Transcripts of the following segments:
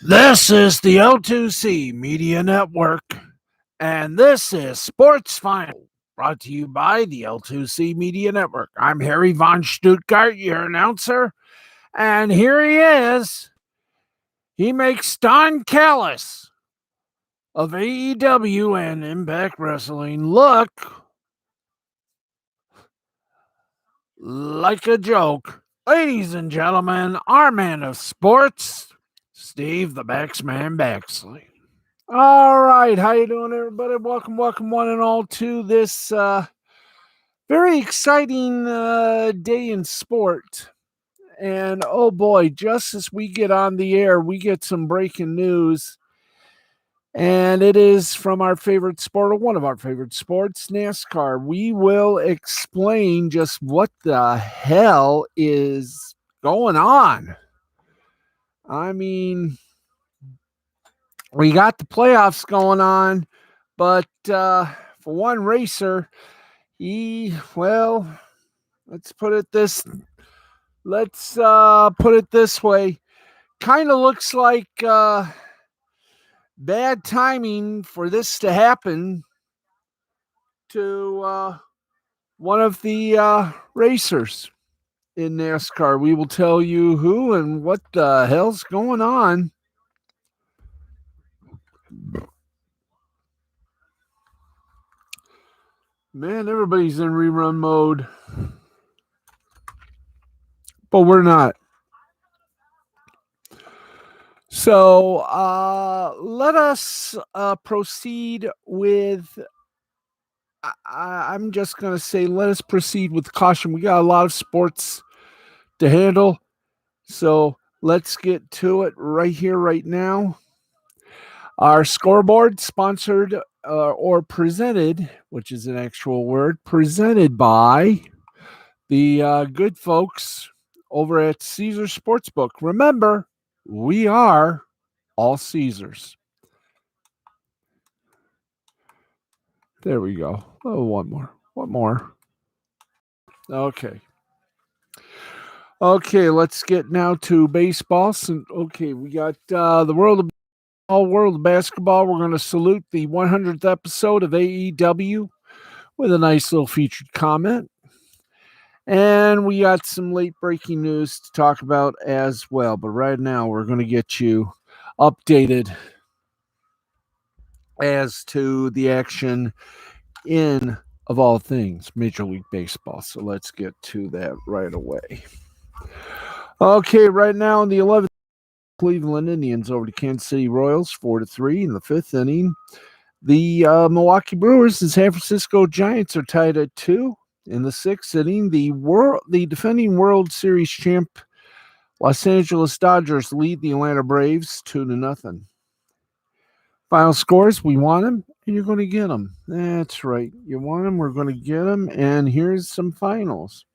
This is the L2C Media Network, and this is Sports Final, brought to you by the L2C Media Network. I'm Harry von Stuttgart, your announcer, and here he is. He makes Don Callis of AEW and Impact Wrestling look like a joke. Ladies and gentlemen, our man of sports, Steve the Baxman Baxley. All right, how you doing, everybody? Welcome one and all to this very exciting day in sport. And oh boy, just as we get on the air, we get some breaking news. And it is from our favorite sport, or one of our favorite sports, NASCAR. We will explain just what the hell is going on. I mean, we got the playoffs going on, but for one racer, let's put it this way. Kind of looks like bad timing for this to happen to one of the racers in NASCAR. We will tell you who and what the hell's going on. Man, everybody's in rerun mode, but we're not. So let us proceed with, I'm just going to say, let us proceed with caution. We got a lot of sports to handle, so let's get to it right here, right now. Our scoreboard, sponsored or presented, which is an actual word, presented by the good folks over at Caesar Sportsbook. Remember, we are all Caesars. There we go. Oh, one more. Okay, let's get now to baseball. We got the world of basketball. We're going to salute the 100th episode of AEW with a nice little featured comment. And we got some late breaking news to talk about as well. But right now, we're going to get you updated as to the action in, of all things, Major League Baseball. So let's get to that right away. Okay, right now in the 11th, Cleveland Indians over the Kansas City Royals, 4-3 in the 5th inning. The Milwaukee Brewers and San Francisco Giants are tied at 2. In the 6th inning, the defending World Series champ Los Angeles Dodgers lead the Atlanta Braves 2-0. Final scores, we want them, and you're going to get them. That's right. You want them, we're going to get them, and here's some finals.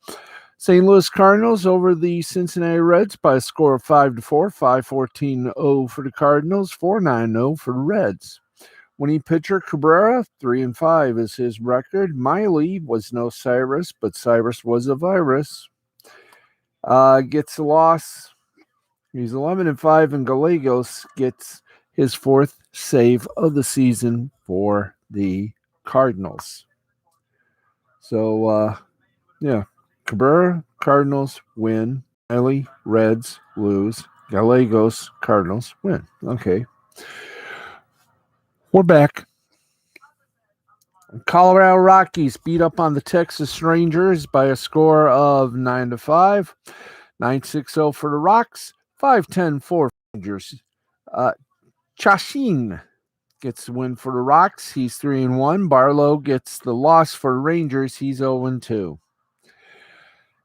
St. Louis Cardinals over the Cincinnati Reds by a score of 5-4, 5-14-0 for the Cardinals, 4-9-0 for the Reds. Winning pitcher Cabrera, 3-5 is his record. Miley was no Cyrus, but Cyrus was a virus. Gets a loss. He's 11-5, and Gallegos gets his 4th save of the season for the Cardinals. So, Cabrera, Cardinals win. Miley, Reds lose. Gallegos, Cardinals win. Okay. We're back. Colorado Rockies beat up on the Texas Rangers by a score of 9-5. 9-6-0 for the Rocks. 5-10 for Rangers. Chachin gets the win for the Rocks. He's 3-1. Barlow gets the loss for the Rangers. He's 0-2.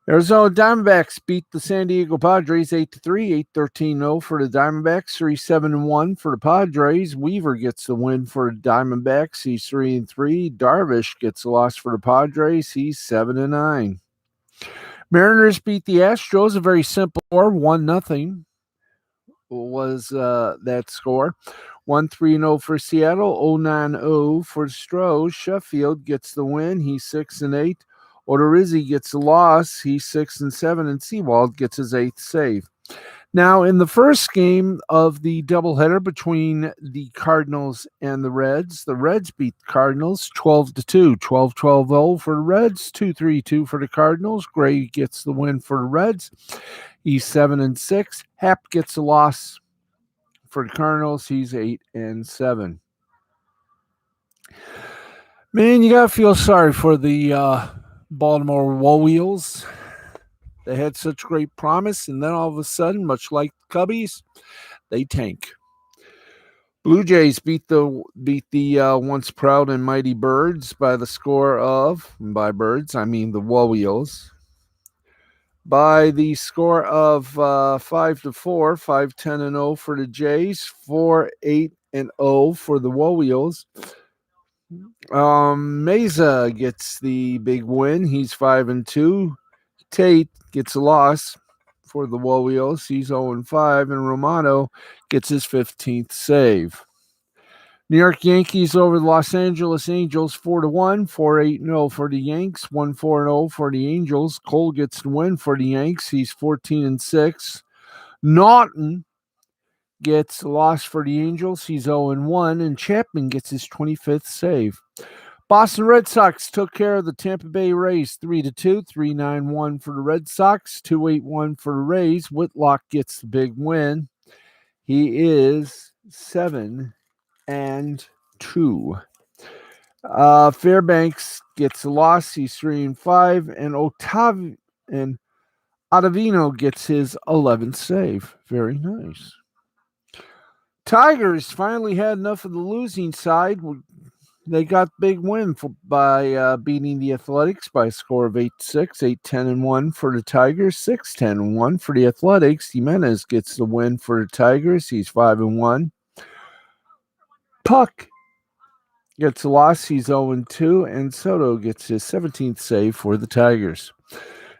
Arizona Diamondbacks beat the San Diego Padres 8-3, 8-13-0 for the Diamondbacks, 3-7-1 for the Padres. Weaver gets the win for the Diamondbacks. He's 3-3. Darvish gets the loss for the Padres. He's 7-9. Mariners beat the Astros, a very simple score, 1-0 was that score. 1-3-0 for Seattle, 0-9-0 for Stros. Sheffield gets the win. He's 6-8. Odorizzi gets a loss. He's 6-7, and Seawald gets his 8th save. Now, in the first game of the doubleheader between the Cardinals and the Reds beat the Cardinals 12-2, 12-12-0 for the Reds, 2-3-2 for the Cardinals. Gray gets the win for the Reds. He's 7-6. Happ gets a loss for the Cardinals. He's 8-7. Man, you gotta feel sorry for the Baltimore Wheels. They had such great promise, and then all of a sudden, much like the Cubbies, they tank. Blue Jays beat the once proud and mighty Birds by the score of, and by Birds I mean the Wheels, by the score of 5-4, 5-10-0 for the Jays, 4-8-0 for the Wheels. Mesa gets the big win. He's 5-2. Tate gets a loss for the Wheels. He's 0-5, and Romano gets his 15th save. New York Yankees over the Los Angeles Angels 4-1, 4-8-0 for the Yanks, 1-4-0 for the Angels. Cole gets the win for the Yanks. He's 14-6. Naughton gets a loss for the Angels. He's 0-1, and Chapman gets his 25th save. Boston Red Sox took care of the Tampa Bay Rays 3-2, 3-9-1 for the Red Sox, 2-8-1 for the Rays. Whitlock gets the big win. He is 7-2. Fairbanks gets a loss. He's 3-5, and Ottavino gets his 11th save. Very nice. Tigers finally had enough of the losing side. They got big win by beating the Athletics by a score of 8-6, 8-10-1 for the Tigers, 6-10-1 for the Athletics. Jimenez gets the win for the Tigers. He's 5-1. Puck gets a loss. He's 0-2, and Soto gets his 17th save for the Tigers.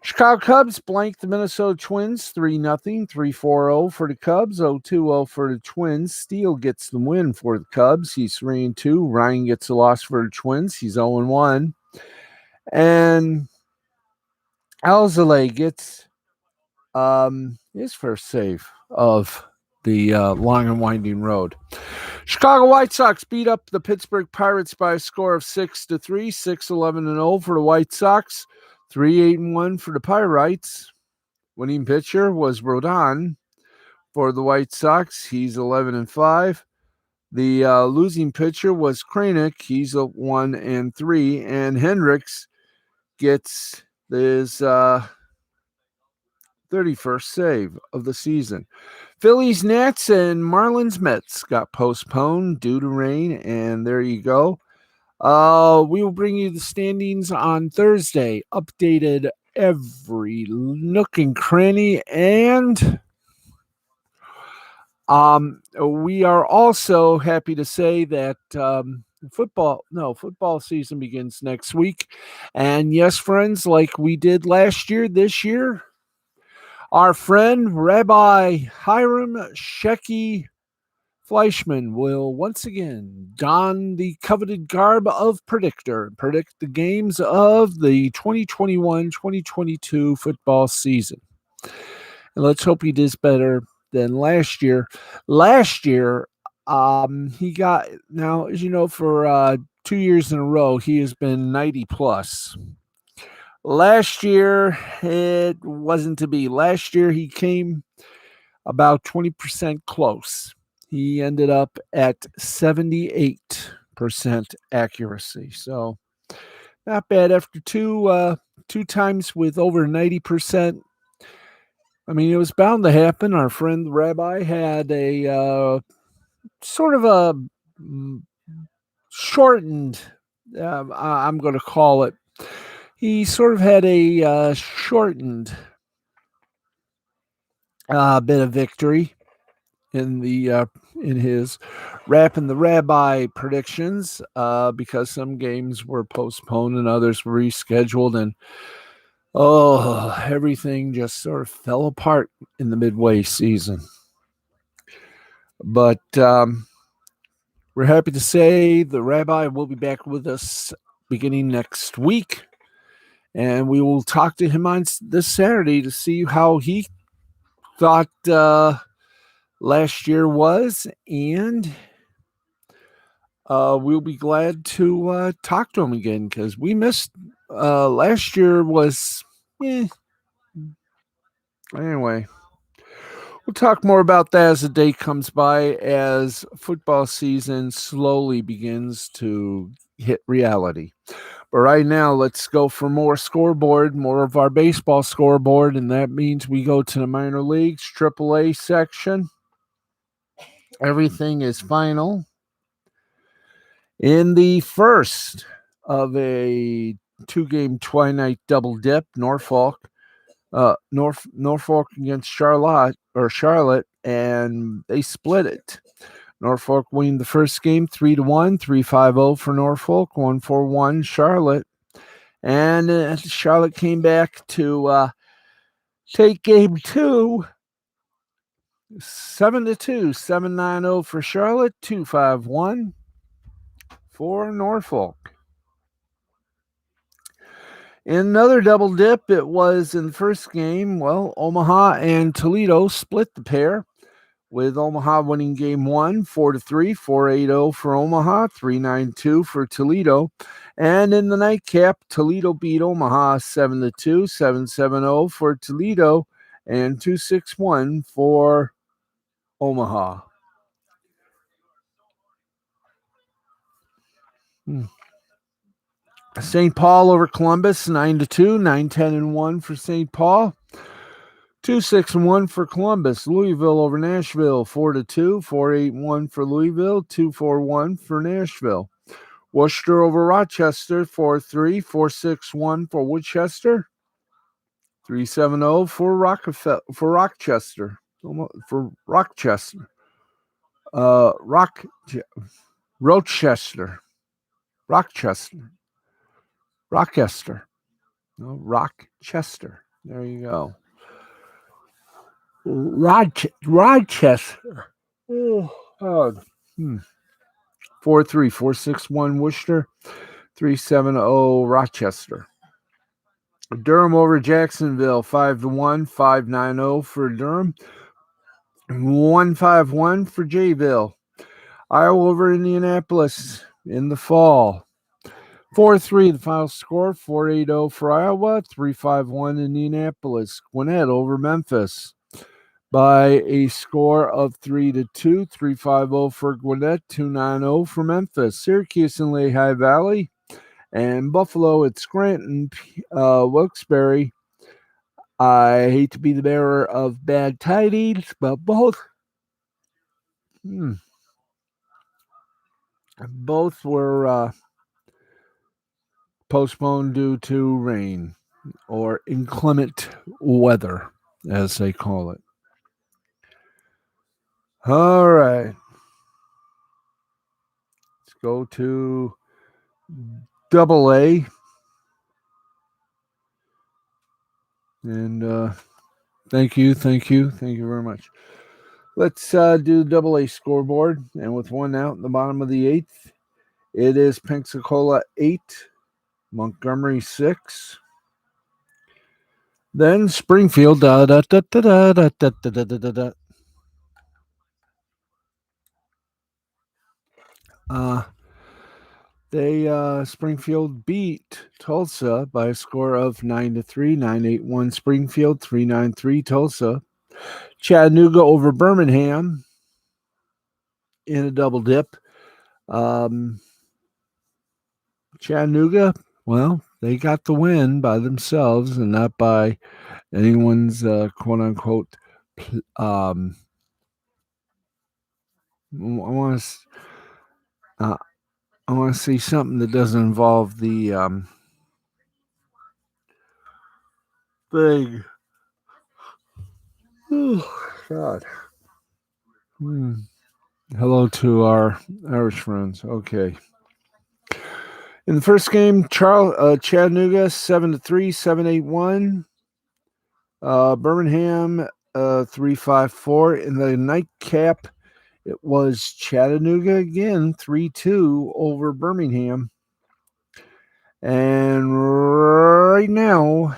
Chicago Cubs blanked the Minnesota Twins 3-0, 3-4-0 for the Cubs, 0-2-0 for the Twins. Steele gets the win for the Cubs. He's 3-2. Ryan gets a loss for the Twins. He's 0-1. And Alzolay gets his first save of the long and winding road. Chicago White Sox beat up the Pittsburgh Pirates by a score of 6-3, 6-11-0 for the White Sox. 3-8-1 for the Pirates. Winning pitcher was Rodon for the White Sox. He's 11-5. The losing pitcher was Kranick. He's 1-3. And Hendricks gets his 31st save of the season. Phillies, Nats, and Marlins, Mets got postponed due to rain. And there you go. We will bring you the standings on Thursday, updated every nook and cranny, and we are also happy to say that football season begins next week. And yes, friends, like we did last year, this year, our friend Rabbi Hiram Shecky Fleischman will once again don the coveted garb of predictor and predict the games of the 2021-2022 football season. And let's hope he does better than last year. Last year, he got, now, as you know, for 2 years in a row, he has been 90 plus. Last year, it wasn't to be. Last year, he came about 20% close. He ended up at 78% accuracy. So not bad after two times with over 90%. I mean, it was bound to happen. Our friend the Rabbi had a sort of a shortened, I'm going to call it, he sort of had a shortened bit of victory in his Rapping the Rabbi predictions because some games were postponed and others were rescheduled, and everything just sort of fell apart in the midway season. But we're happy to say the Rabbi will be back with us beginning next week, and we will talk to him on this Saturday to see how he thought last year was, and we'll be glad to talk to him again because we missed last year was anyway. We'll talk more about that as the day comes by, as football season slowly begins to hit reality. But right now, let's go for more scoreboard, more of our baseball scoreboard, and that means we go to the minor leagues, AAA section. Everything is final. In the first of a 2-game twilight double dip, Norfolk against Charlotte, and they split it. Norfolk winning the first game 3-1, 3-5-0 for Norfolk, 1-4-1 Charlotte, and Charlotte came back to take game 2, 7-2, 7-9-0 for Charlotte, 2-5-1 for Norfolk. In another double dip, it was in the first game. Well, Omaha and Toledo split the pair, with Omaha winning game 1, 4-3, 4-8-0 for Omaha, 3-9-2 for Toledo. And in the nightcap, Toledo beat Omaha 7-2, 7-7-0 for Toledo, and 2-6-1 for Omaha. St. Paul over Columbus, 9-2, 9-10-1 for St. Paul. 2-6-1 for Columbus. Louisville over Nashville, 4-2, 4-8-1 for Louisville, 2-4-1 for Nashville. Worcester over Rochester, 4-3, 4-6-1 for Worcester, 3-7-0 for Rochester. Rochester. There you go. Rochester. Oh, God. 4-3, 4-6-1 Worcester, 3-7-0 Rochester. Durham over Jacksonville, 5-1, 5-9-0 for Durham, 1-5-1 for Jayville. Iowa over Indianapolis in the fall, 4-3 the final score, 4-8-0 for Iowa, 3-5-1 Indianapolis. Gwinnett over Memphis by a score of 3-2, 3-5-0 for Gwinnett, 2-9-0 for Memphis. Syracuse and Lehigh Valley, and Buffalo at Scranton, Wilkes-Barre. I hate to be the bearer of bad tidings, but both were postponed due to rain or inclement weather, as they call it. All right. Let's go to AA. And thank you very much. Let's do AA scoreboard. And with one out in the bottom of the 8th, it is Pensacola 8, Montgomery 6. Then Springfield. Springfield beat Tulsa by a score of 9-3, 9-8-1 Springfield, 3-9-3 Tulsa. Chattanooga over Birmingham in a double dip. Chattanooga, well, they got the win by themselves and not by anyone's quote unquote. I want to see something that doesn't involve the thing. Oh, God. Hello to our Irish friends. Okay. In the first game, Chattanooga 7-3, 7-8-1. Birmingham 3-5-4. In the nightcap, it was Chattanooga again 3-2 over Birmingham. And right now,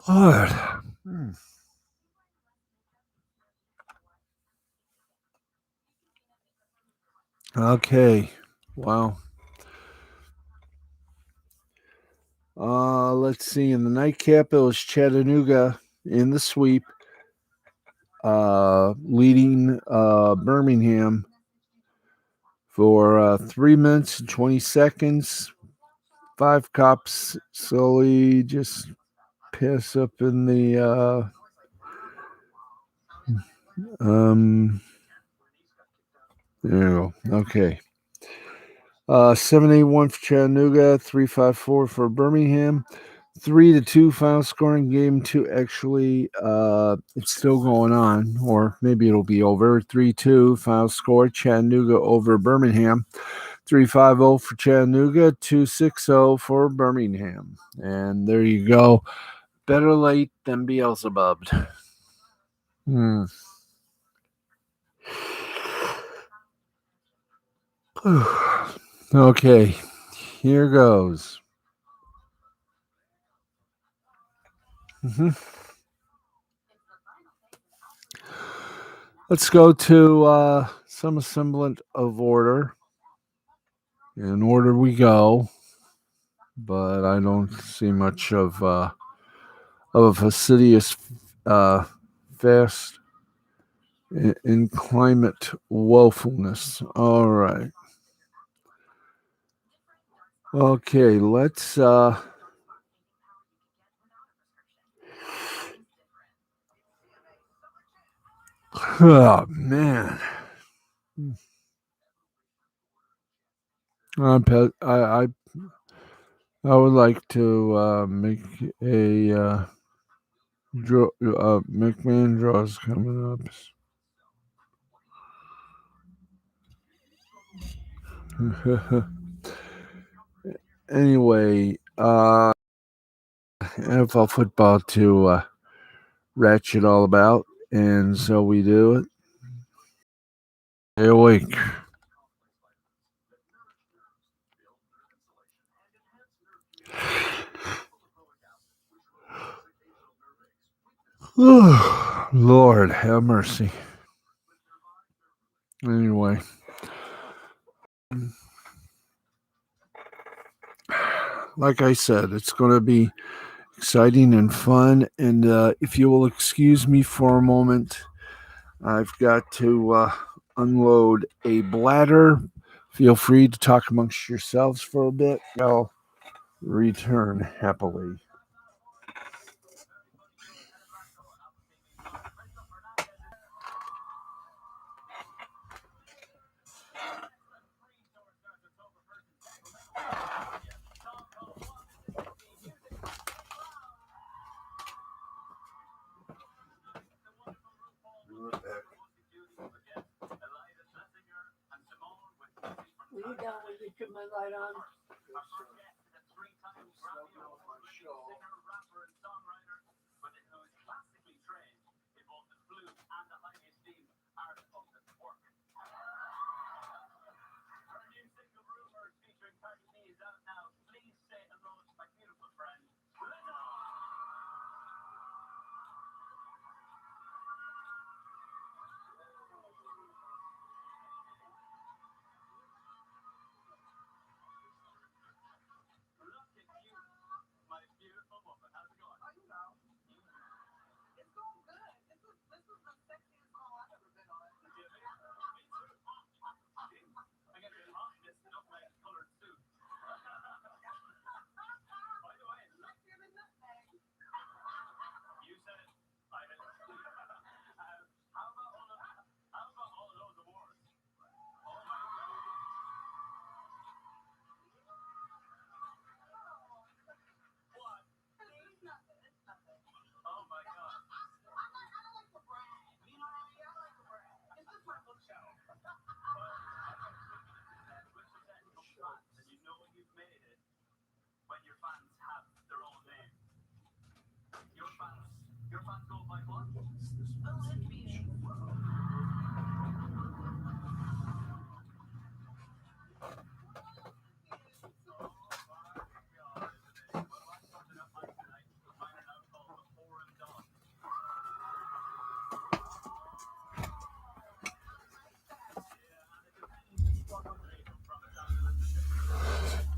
Lord. Okay. Wow. Let's see. In the nightcap, it was Chattanooga in the sweep, leading Birmingham for 3 minutes and 20 seconds. 5 cops slowly just piss up in the there you go. Okay. 7-8-1 for Chattanooga, 3-5-4 for Birmingham. 3-2 final scoring game 2. Actually, it's still going on, or maybe it'll be over. 3-2 final score, Chattanooga over Birmingham. 3-5-0 for Chattanooga, 2-6-0 for Birmingham. And there you go. Better late than Beelzebub. Okay, here goes. Let's go to some semblance of order. In order we go, but I don't see much of a fastidious fast in climate woefulness. All right. Okay, let's oh man. I would like to make a draw. McMahon draws coming up. Anyway, NFL football to ratchet all about, and so we do it. Stay awake. Lord have mercy. Anyway, like I said, it's going to be exciting and fun. And if you will excuse me for a moment, I've got to unload a bladder. Feel free to talk amongst yourselves for a bit. I'll return happily. Will you down when you turn my light on?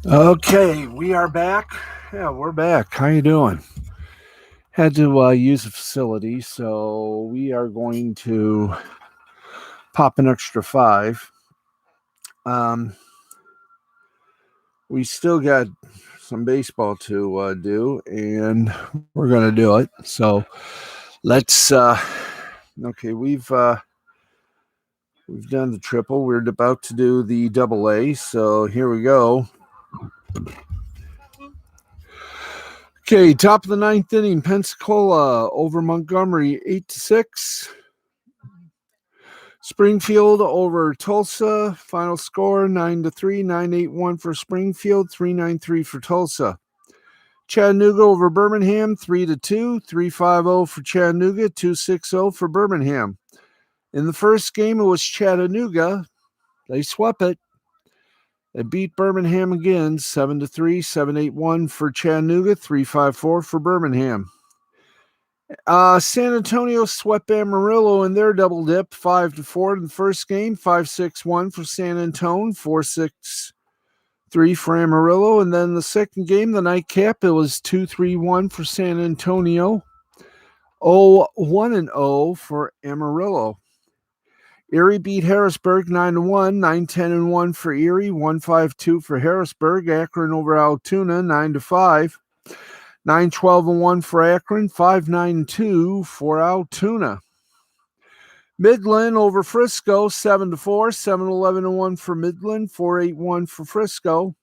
Okay, we are back. Yeah, we're back. How you doing? Had to use a facility, so we are going to pop an extra 5. We still got some baseball to do, and we're going to do it. So let's. Okay, we've done the triple. We're about to do the double A. So here we go. Okay, top of the 9th inning, Pensacola over Montgomery, 8-6. Springfield over Tulsa. Final score 9-3, 9-8-1 for Springfield, 3-9-3 for Tulsa. Chattanooga over Birmingham, 3-2, 3-5-0 for Chattanooga, 2-6-0 for Birmingham. In the first game, it was Chattanooga. They swept it. They beat Birmingham again, 7-3, 7-8-1 for Chattanooga, 3-5-4 for Birmingham. San Antonio swept Amarillo in their double dip, 5-4 in the first game, 5-6-1 for San Antonio, 4-6-3 for Amarillo, and then the second game, the nightcap, it was 2-3-1 for San Antonio, 0-1-0 for Amarillo. Erie beat Harrisburg 9-1, 9-10-1 for Erie, 1-5-2 for Harrisburg. Akron over Altoona 9-5. 9-12-1 for Akron, 5-9-2 for Altoona. Midland over Frisco, 7-4, 7-11-1 for Midland, 4-8-1 for Frisco.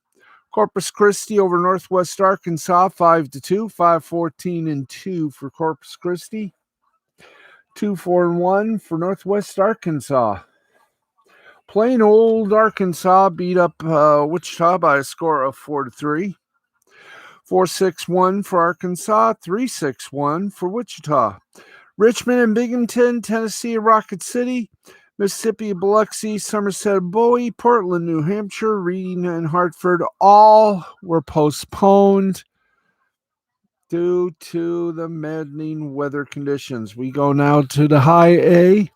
Corpus Christi over Northwest Arkansas, 5-2, 5-14-2 for Corpus Christi. 2-4-1 for Northwest Arkansas. Plain old Arkansas beat up Wichita by a score of 4-3. 4-6-1 for Arkansas, 3-6-1 for Wichita. Richmond and Binghamton, Tennessee and Rocket City, Mississippi and Biloxi, Somerset and Bowie, Portland, New Hampshire, Reading and Hartford, all were postponed due to the maddening weather conditions. We go now to the high A,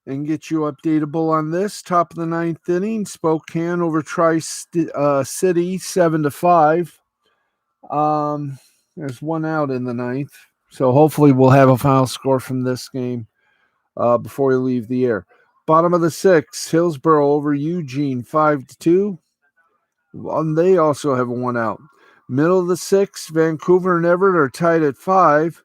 and get you updatable on this. Top of the 9th inning, Spokane over Tri-City, 7-5. There's one out in the 9th, so hopefully we'll have a final score from this game before we leave the air. Bottom of the 6th, Hillsborough over Eugene, 5-2. They also have a one out. Middle of the 6th, Vancouver and Everett are tied at 5.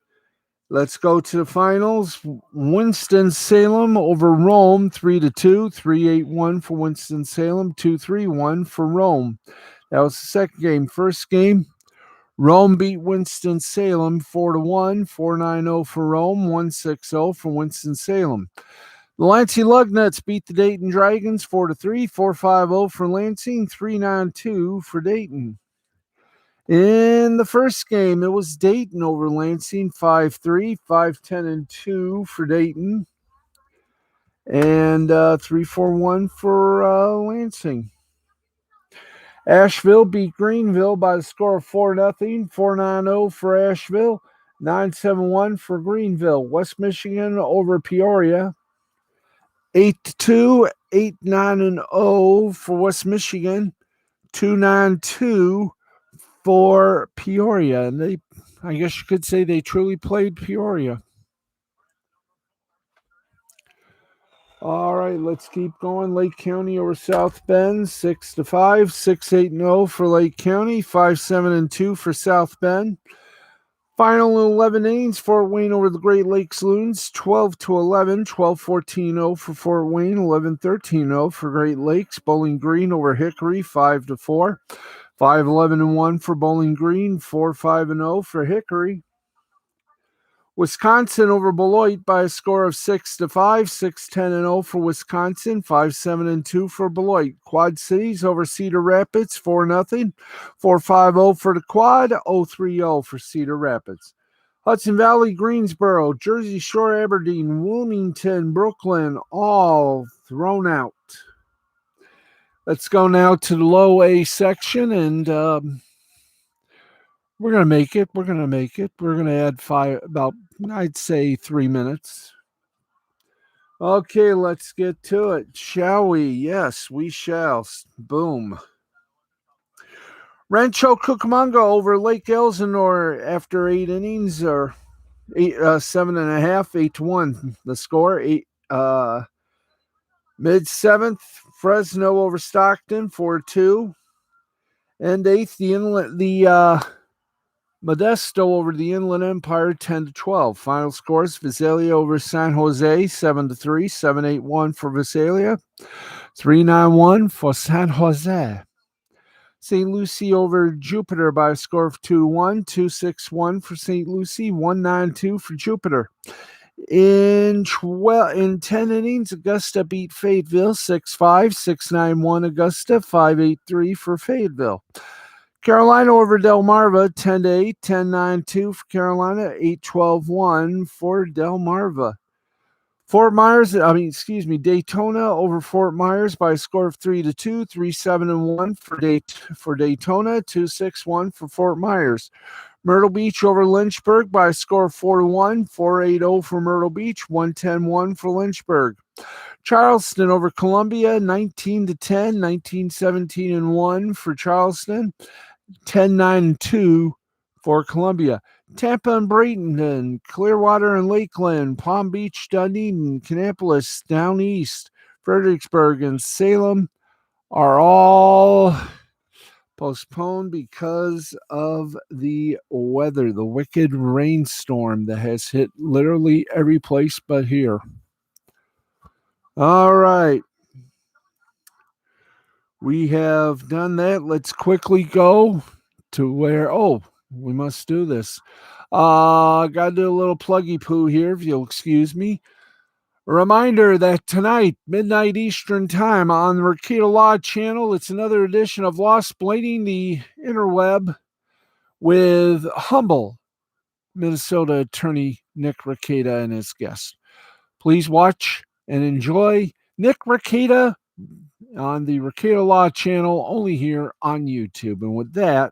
Let's go to the finals. Winston-Salem over Rome, 3-2, 3-8-1 for Winston-Salem, 2-3-1 for Rome. That was the second game. First game, Rome beat Winston-Salem 4-1, 4-9-0 for Rome, 1-6-0 for Winston-Salem. The Lansing Lugnuts beat the Dayton Dragons 4-3, 4-5-0 for Lansing, 3-9-2 for Dayton. In the first game, it was Dayton over Lansing, 5-3, 5-10-2 for Dayton, and 3-4-1 for Lansing. Asheville beat Greenville by the score of 4-0, 4-9-0 for Asheville, 9-7-1 for Greenville. West Michigan over Peoria, 8-2, 8-9-0 for West Michigan, 2-9-2 for Peoria. And I guess you could say they truly played Peoria. All right, let's keep going. Lake County over South Bend, 6-5, 6-8-0 for Lake County, 5-7-2 for South Bend. Final 11 innings, Fort Wayne over the Great Lakes Loons, 12-11, 12-14-0 for Fort Wayne, 11-13-0 for Great Lakes. Bowling Green over Hickory, 5-4, 5-11-1 for Bowling Green, 4-5-0 for Hickory. Wisconsin over Beloit by a score of 6-5, 6-10-0 for Wisconsin, 5-7-2 for Beloit. Quad Cities over Cedar Rapids, 4-0, 4-5-0 for the Quad, 0-3-0 for Cedar Rapids. Hudson Valley, Greensboro, Jersey Shore, Aberdeen, Wilmington, Brooklyn, all thrown out. Let's go now to the low A section, and we're going to make it. We're going to add about, I'd say, 3 minutes. Okay, let's get to it, shall we? Yes, we shall. Boom. Rancho Cucamonga over Lake Elsinore after 8 innings, or 7.5, 8-1. The score, mid seventh, Fresno over Stockton 4-2, and eighth, the Modesto over the Inland Empire 10-12. Final scores: Visalia over San Jose 7-3, 7-8-1 for Visalia, 3-9-1 for San Jose. St. Lucie over Jupiter by a score of 2-1, 2-6-1 for St. Lucie, 1-9-2 for Jupiter. In 10 innings, Augusta beat Fayetteville 6-5, 6-9-1 Augusta, 5-8-3 for Fayetteville. Carolina over Delmarva 10-8, 10-9-2 for Carolina, 8-12-1 for Delmarva. Daytona over Fort Myers by a score of 3-2, 3-7-1 for Daytona, 2-6-1 for Fort Myers. Myrtle Beach over Lynchburg by a score of 4-1, 4-8-0 for Myrtle Beach, 1-10-1 for Lynchburg. Charleston over Columbia, 19-10, 19-17-1 for Charleston, 10-9-2 for Columbia. Tampa and Bradenton, Clearwater and Lakeland, Palm Beach, Dunedin, Kannapolis, Down East, Fredericksburg, and Salem are all postponed because of the weather, the wicked rainstorm that has hit literally every place but here. All right. We have done that. Let's quickly go to where, we must do this. Got to do a little pluggy poo here, if you'll excuse me. A reminder that tonight, midnight Eastern time, on the Rakita Law channel, it's another edition of Lost Blading the Interweb with humble Minnesota attorney Nick Rakita and his guest. Please watch and enjoy Nick Rakita on the Rakita Law channel, only here on YouTube. And with that,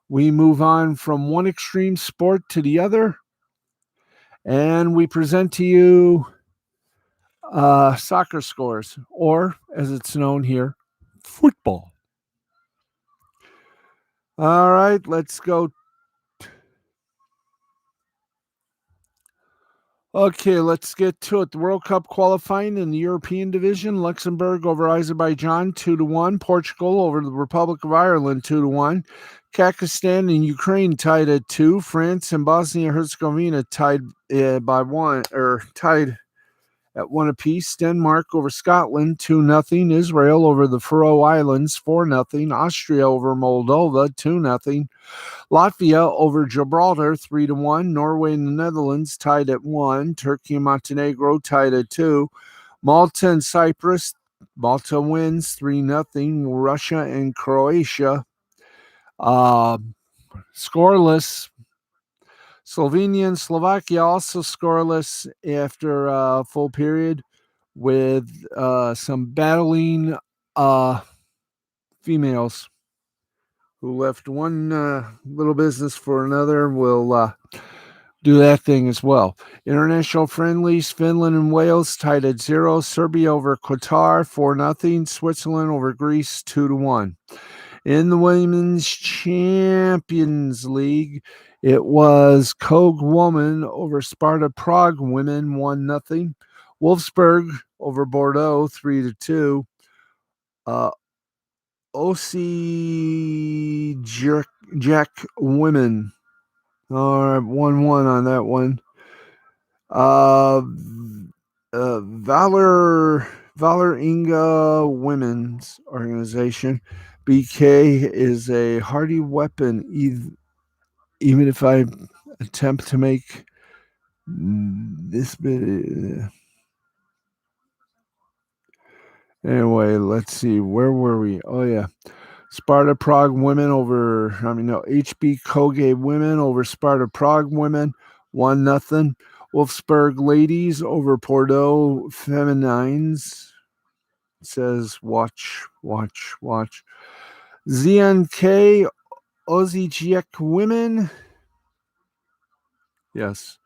we move on from one extreme sport to the other, and we present to you soccer scores, or as it's known here, football. All right, let's go. Okay, let's get to it. The World Cup qualifying in the European division: Luxembourg over Azerbaijan 2-1, Portugal over the Republic of Ireland 2-1, Kazakhstan and Ukraine tied at 2, France and Bosnia Herzegovina tied at 1 apiece, Denmark over Scotland 2-0, Israel over the Faroe Islands 4-0, Austria over Moldova 2-0, Latvia over Gibraltar 3-1, Norway and the Netherlands tied at 1, Turkey and Montenegro tied at 2, Malta and Cyprus, Malta wins 3-0, Russia and Croatia scoreless. Slovenia and Slovakia also scoreless after a full period, with some battling females who left one little business for another. Will do that thing as well. International friendlies: Finland and Wales tied at 0, Serbia over Qatar 4-0, Switzerland over Greece 2-1. In the Women's Champions League, it was Kogue women over Sparta Prague women 1-0. Wolfsburg over Bordeaux 3-2. OC Jack women are 1-1 on that one. Valor Inga Women's Organization, BK, is a hardy weapon, even if I attempt to make this bit. Anyway, let's see. Where were we? Oh, yeah. Sparta Prague women over, HB Koge women over Sparta Prague women, 1-0. Wolfsburg ladies over Bordeaux feminines. It says watch. ZNK Ozijiek women. Yes,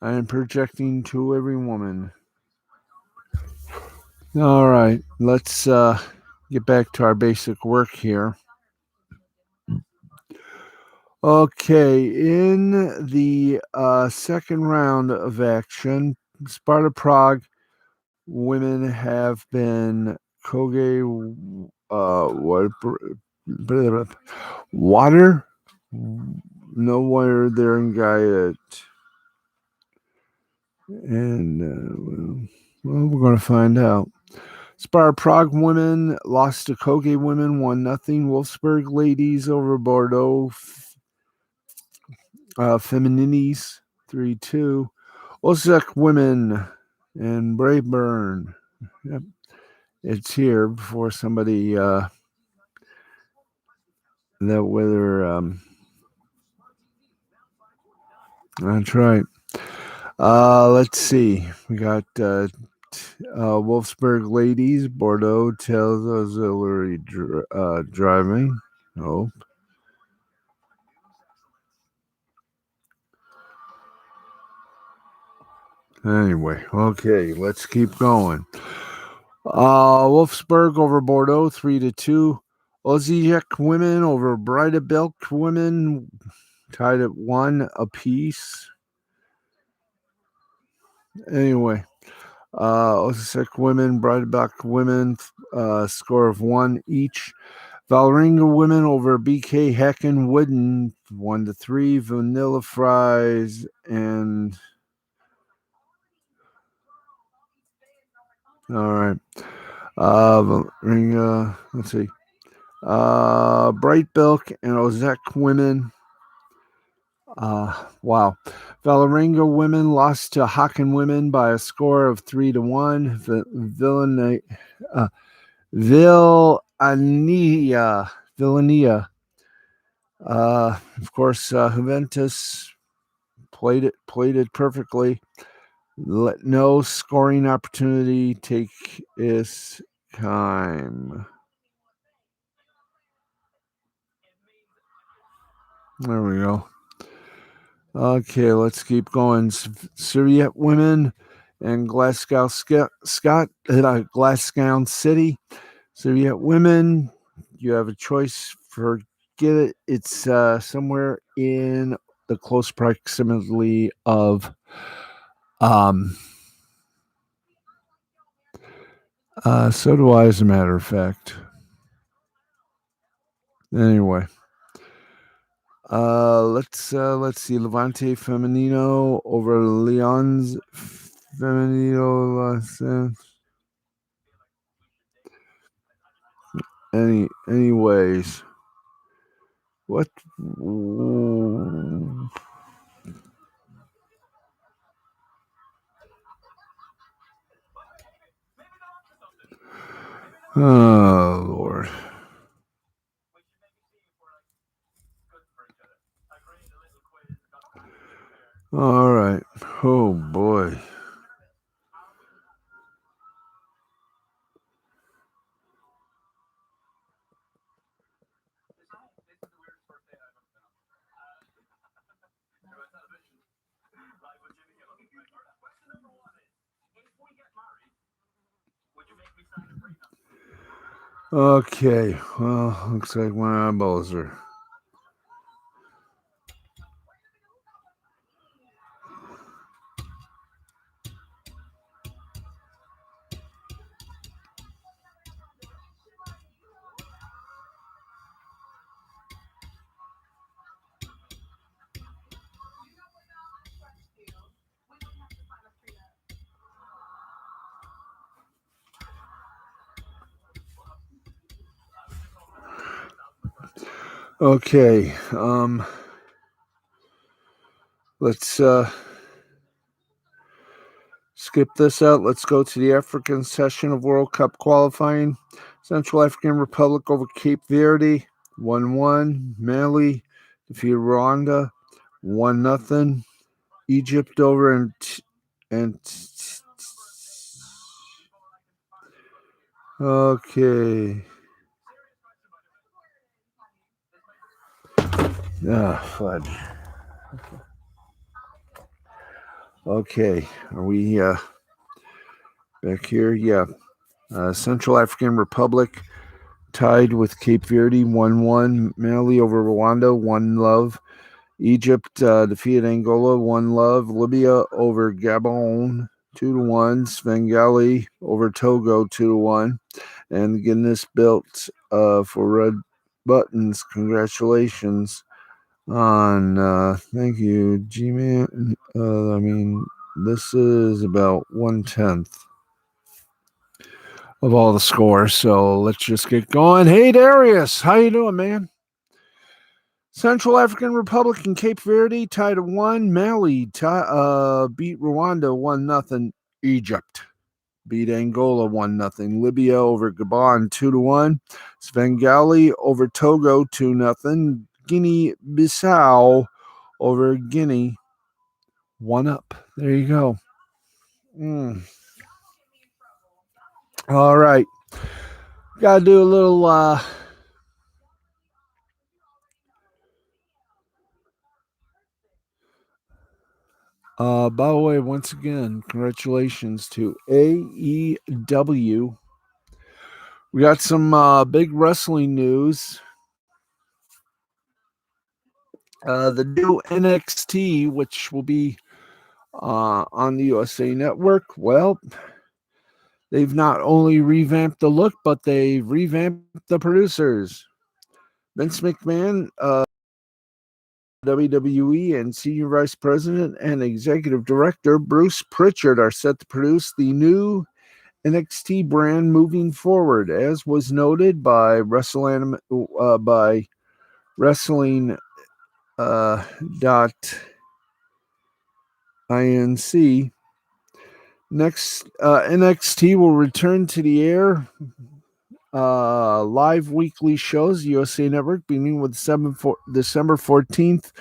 I am projecting to every woman. All right, let's get back to our basic work here. Okay, in the second round of action, Sparta Prague women have been Koge water. No water there in Guyot. And well, we're going to find out. Sparta Prague women lost to Koge women 1-0. Wolfsburg ladies over Bordeaux Femininis 3-2. Osek women and Brayburn. Yep. It's here before somebody that whether that's right. Let's see. We got Wolfsburg ladies, Bordeaux tells auxiliary driving. Oh. Anyway, okay, let's keep going. Wolfsburg over Bordeaux 3-2. Osijek women over Breidablik women tied at 1 apiece. Anyway, Osijek women, Breidablik women, score of 1 each. Valringa women over BK Hecken Wooden 1-3. Vanilla Fries and all right. Valringa, let's see. Breitbilk and Ozek women. Wow. Valerenga women lost to Haken women by a score of 3-1. Villania. Of course, Juventus played it perfectly. Let no scoring opportunity take its time. There we go. Okay, let's keep going. Syriac women and Glasgow Glasgow City. Syriac women, you have a choice. Forget it. It's somewhere in the close proximity of so do I, as a matter of fact. Anyway. Let's see. Levante Femenino over Leon's Femenino. Anyways, what? Oh Lord. All right. Oh boy. Okay. Well, looks like my eyeballs are. Okay. Let's skip this out. Let's go to the African session of World Cup qualifying. Central African Republic over Cape Verde, 1-1. Mali defeated Rwanda, 1-0. Egypt over and okay. Fudge. Okay, are we back here? Yeah. Central African Republic tied with Cape Verde 1-1. Mali over Rwanda 1-0. Egypt defeated Angola 1-0. Libya over Gabon 2-1. Svengali over Togo 2-1. And the Guinness built for Red Buttons. Congratulations on thank you, G-Man. This is about 1/10 of all the scores. So let's just get going. Hey, Darius, how you doing, man? Central African Republic and Cape Verde tied at 1. Mali beat Rwanda 1-0. Egypt beat Angola 1-0. Libya over Gabon 2-1. Svengali over Togo 2-0. Guinea-Bissau over Guinea 1-0. There you go. All right. Got to do a little by the way, once again, congratulations to AEW. We got some big wrestling news. The new NXT, which will be on the USA Network, well, they've not only revamped the look, but they've revamped the producers. Vince McMahon, WWE, and Senior Vice President and Executive Director Bruce Pritchard are set to produce the new NXT brand moving forward, as was noted by Wrestling .inc. Next, NXT will return to the air. Live weekly shows, USA Network, beginning with December 14th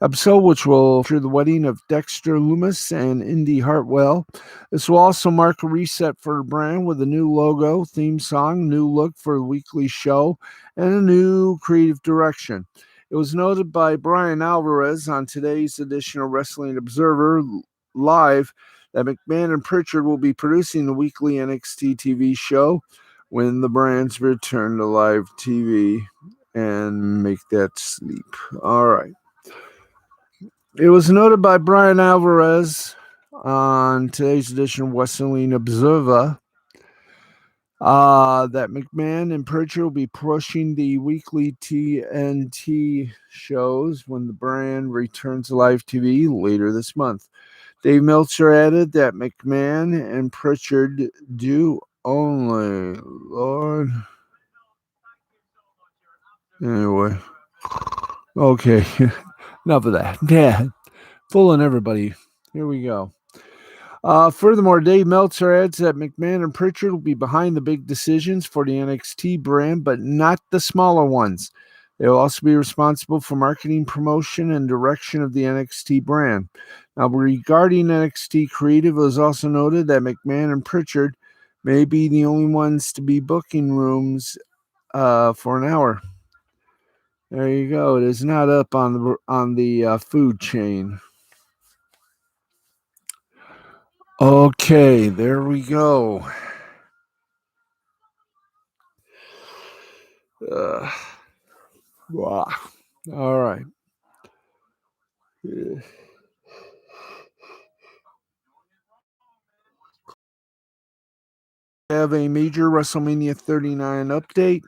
episode, which will feature the wedding of Dexter Lumis and Indy Hartwell. This will also mark a reset for the brand with a new logo, theme song, new look for the weekly show, and a new creative direction. It was noted by Brian Alvarez on today's edition of Wrestling Observer Live that McMahon and Pritchard will be producing the weekly NXT TV show when the brands return to live TV and make that sleep. All right. It was noted by Brian Alvarez on today's edition of Wrestling Observer that McMahon and Pritchard will be pushing the weekly TNT shows when the brand returns to live TV later this month. Dave Meltzer added that McMahon and Pritchard do only, Lord. Anyway. Okay. Enough of that. Yeah. Fooling everybody. Here we go. Furthermore, Dave Meltzer adds that McMahon and Pritchard will be behind the big decisions for the NXT brand, but not the smaller ones. They will also be responsible for marketing, promotion, and direction of the NXT brand. Now, regarding NXT Creative, it was also noted that McMahon and Pritchard may be the only ones to be booking rooms for an hour. There you go. It is not up on the food chain. Okay, there we go. Wow. All right. Have a major WrestleMania 39 update.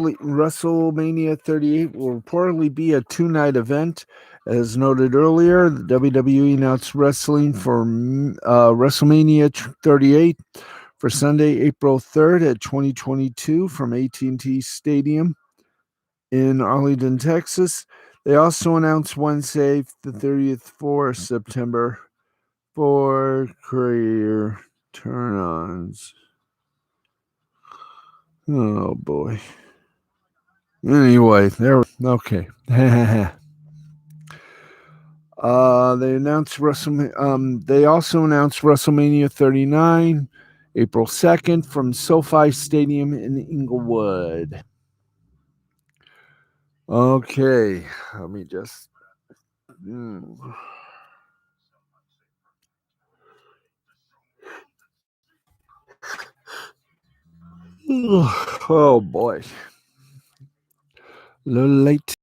WrestleMania 38 will reportedly be a 2-night event. As noted earlier, the WWE announced wrestling for WrestleMania 38 for Sunday, April 3rd at 2022 from AT&T Stadium in Arlington, Texas. They also announced Wednesday, the 30th for September for career turn-ons. Oh, boy. Anyway, okay. They announced they also announced WrestleMania 39, April 2nd from SoFi Stadium in Inglewood. Okay, let me just. Oh boy. A little late.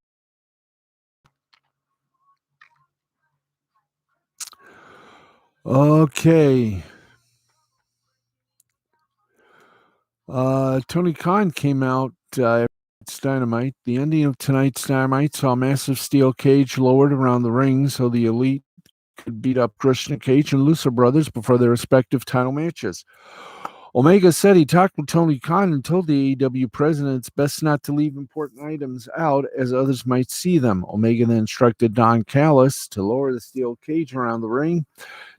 Okay. Tony Khan came out it's Dynamite. The ending of tonight's Dynamite saw a massive steel cage lowered around the ring so the Elite could beat up Christian Cage and Lucha Brothers before their respective title matches. Omega said he talked with Tony Khan and told the AEW president it's best not to leave important items out as others might see them. Omega then instructed Don Callis to lower the steel cage around the ring.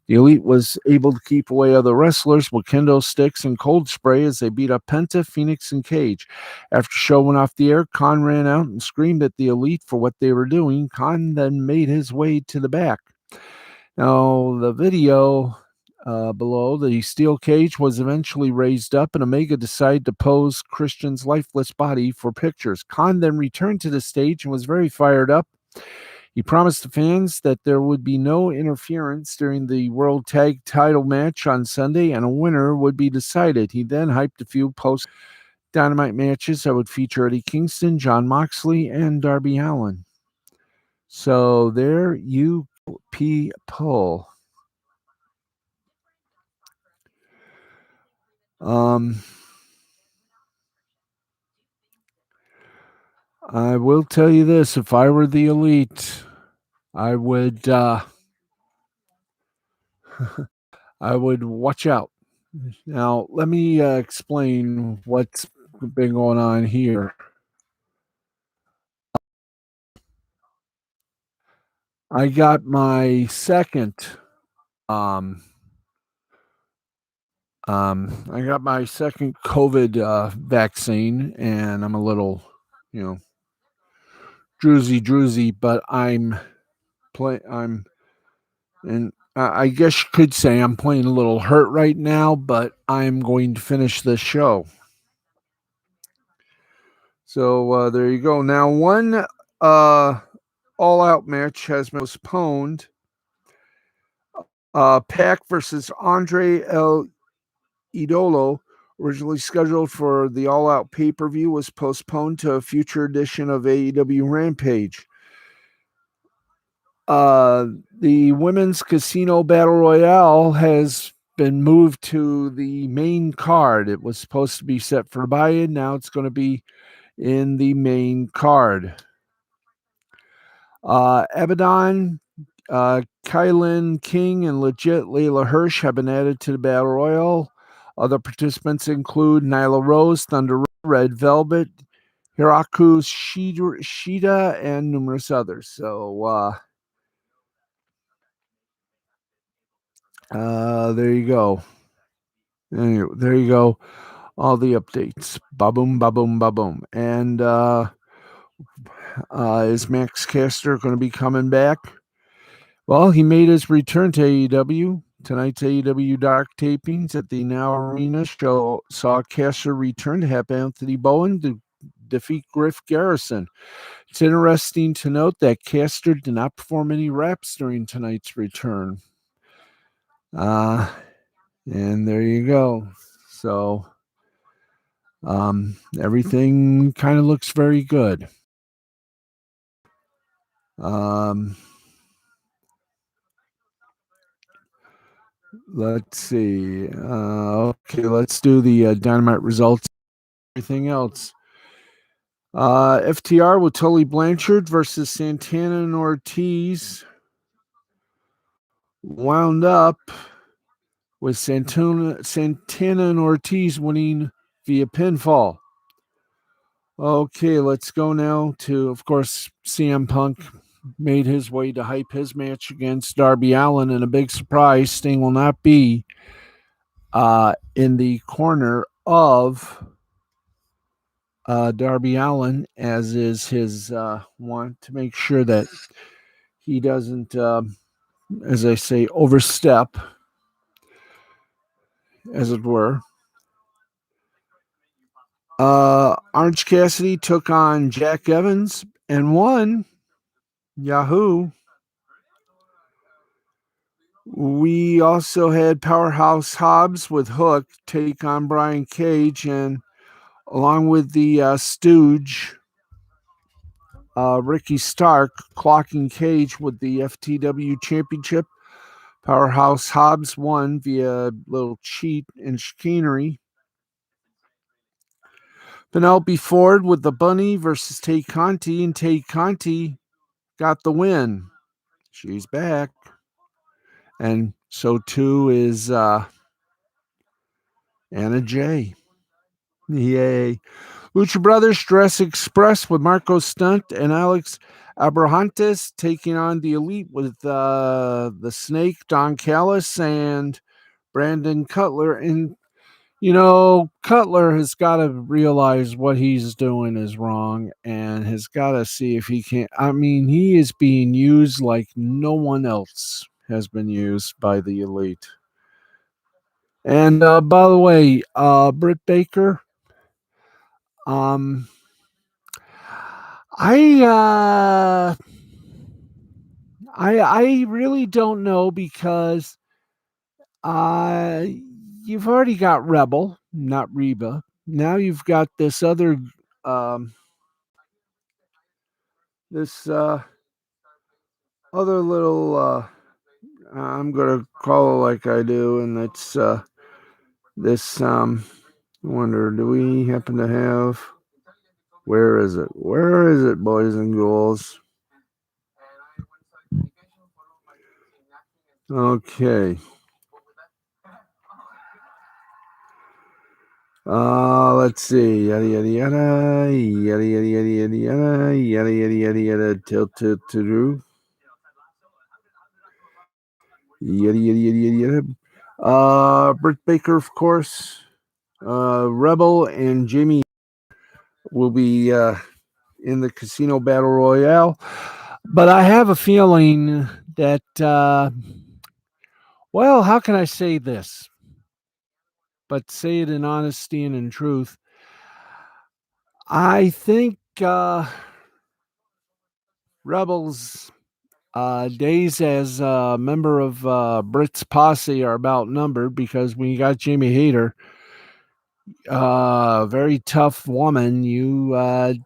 The Elite was able to keep away other wrestlers with kendo sticks and cold spray as they beat up Penta, Phoenix, and Cage. After the show went off the air, Khan ran out and screamed at the Elite for what they were doing. Khan then made his way to the back. Now, the video below, the steel cage was eventually raised up, and Omega decided to pose Christian's lifeless body for pictures. Khan then returned to the stage and was very fired up. He promised the fans that there would be no interference during the World Tag Title match on Sunday, and a winner would be decided. He then hyped a few post-Dynamite matches that would feature Eddie Kingston, Jon Moxley, and Darby Allin. So there you go, people. I will tell you this: if I were the Elite, I would I would watch out. Now, let me explain what's been going on here. I got my second COVID vaccine, and I'm a little, droozy, but I guess you could say I'm playing a little hurt right now, but I'm going to finish this show. So there you go. Now, one all-out match has been postponed. Pac versus Andre El Idolo, originally scheduled for the all-out pay-per-view, was postponed to a future edition of AEW Rampage. The Women's Casino Battle Royale has been moved to the main card. It was supposed to be set for buy-in. Now it's going to be in the main card. Abaddon, Kylan King, and Legit Layla Hirsch have been added to the Battle Royal. Other participants include Nyla Rose, Thunder Red Velvet, Hiraku Shida, and numerous others. So there you go. Anyway, there you go. All the updates. Ba-boom, ba-boom, ba-boom. And is Max Caster going to be coming back? Well, he made his return to AEW. Tonight's AEW Dark tapings at the Now Arena show saw Caster return to help Anthony Bowen to defeat Griff Garrison. It's interesting to note that Caster did not perform any raps during tonight's return. And there you go. So everything kind of looks very good. Let's see. Okay, let's do the Dynamite results. Everything else. FTR with Tully Blanchard versus Santana and Ortiz wound up with Santana and Ortiz winning via pinfall. Okay, let's go now to, of course, CM Punk made his way to hype his match against Darby Allin, and a big surprise, Sting will not be in the corner of Darby Allin, as is his want to make sure that he doesn't, as I say, overstep, as it were. Orange Cassidy took on Jack Evans and won. Yahoo! We also had Powerhouse Hobbs with Hook take on Brian Cage, and along with the Stooge, Ricky Stark clocking Cage with the FTW Championship. Powerhouse Hobbs won via little cheat and chicanery. Penelope Ford with the Bunny versus Tay Conti, and Tay Conti got the win. She's back. And so too is Anna Jay. Yay. Lucha Brothers Jurassic Express with Marco Stunt and Alex Abrahantes taking on the Elite with the Snake, Don Callis, and Brandon Cutler. And, Cutler has got to realize what he's doing is wrong and has got to see if he can. I mean, he is being used like no one else has been used by the Elite. And by the way, Britt Baker, I I really don't know because you've already got Rebel, not Reba. Now you've got this other this other little I'm gonna call it like I do, and it's this I wonder, do we happen to have, where is it, boys and girls? Okay. Let's see. Yada yada yada yada yada yada yada yada yada yada yada yada tilt to do. Yada yada yada yada yada. Britt Baker, of course. Rebel and Jamie will be in the Casino Battle Royale. But I have a feeling that well, how can I say this? But say it in honesty and in truth. I think Rebels days as a member of Britt's posse are about numbered because when you got Jamie Hayter, very tough woman, you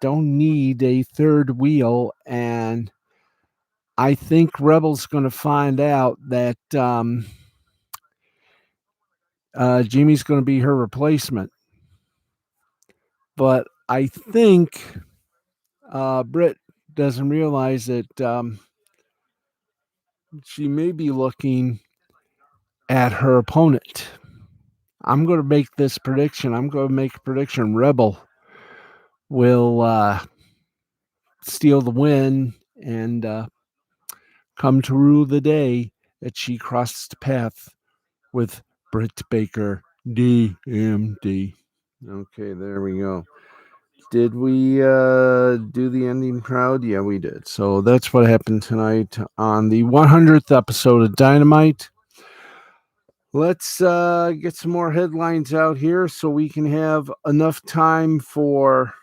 don't need a third wheel. And I think Rebel's going to find out that Jamie's going to be her replacement. But I think Britt doesn't realize that she may be looking at her opponent. I'm going to make this prediction. I'm going to make a prediction. Rebel will steal the win and come to rue the day that she crossed path with Britt Baker, DMD. Okay, there we go. Did we do the ending proud? Yeah, we did. So that's what happened tonight on the 100th episode of Dynamite. Let's get some more headlines out here so we can have enough time for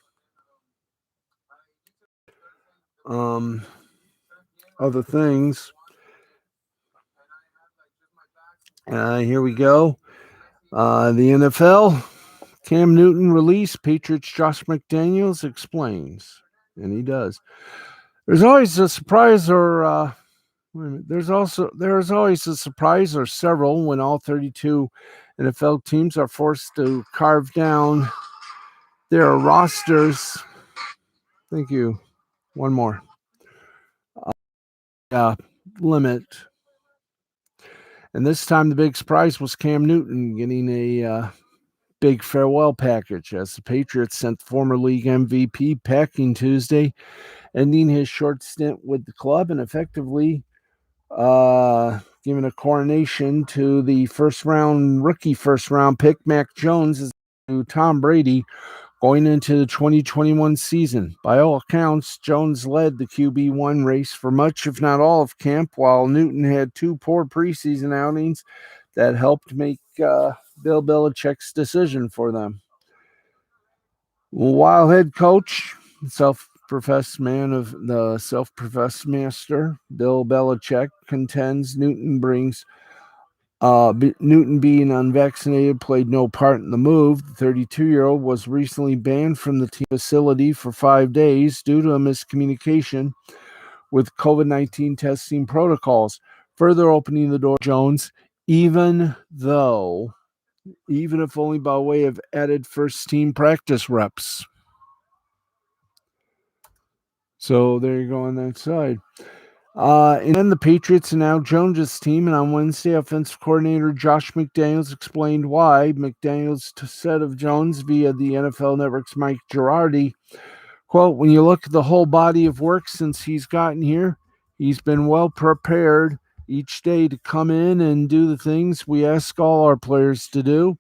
other things. Here we go. The NFL, Cam Newton release, Patriots Josh McDaniels explains, and he does. There's always a surprise or there's always a surprise or several when all 32 NFL teams are forced to carve down their rosters. Thank you. One more. Limit. And this time the big surprise was Cam Newton getting a big farewell package as the Patriots sent the former league MVP packing Tuesday, ending his short stint with the club and effectively giving a coronation to the first round pick, Mac Jones, as to Tom Brady going into the 2021 season. By all accounts, Jones led the QB1 race for much, if not all, of camp, while Newton had two poor preseason outings that helped make Bill Belichick's decision for them. While head coach, self-professed master, Bill Belichick contends Newton brings Newton, being unvaccinated, played no part in the move. The 32-year-old was recently banned from the team facility for 5 days due to a miscommunication with COVID-19 testing protocols, further opening the door to Jones, even if only by way of added first-team practice reps. So there you go on that side. And then the Patriots are now Jones' team, and on Wednesday, offensive coordinator Josh McDaniels explained why. McDaniels said of Jones via the NFL Network's Mike Girardi, quote, "When you look at the whole body of work since he's gotten here, he's been well prepared each day to come in and do the things we ask all our players to do.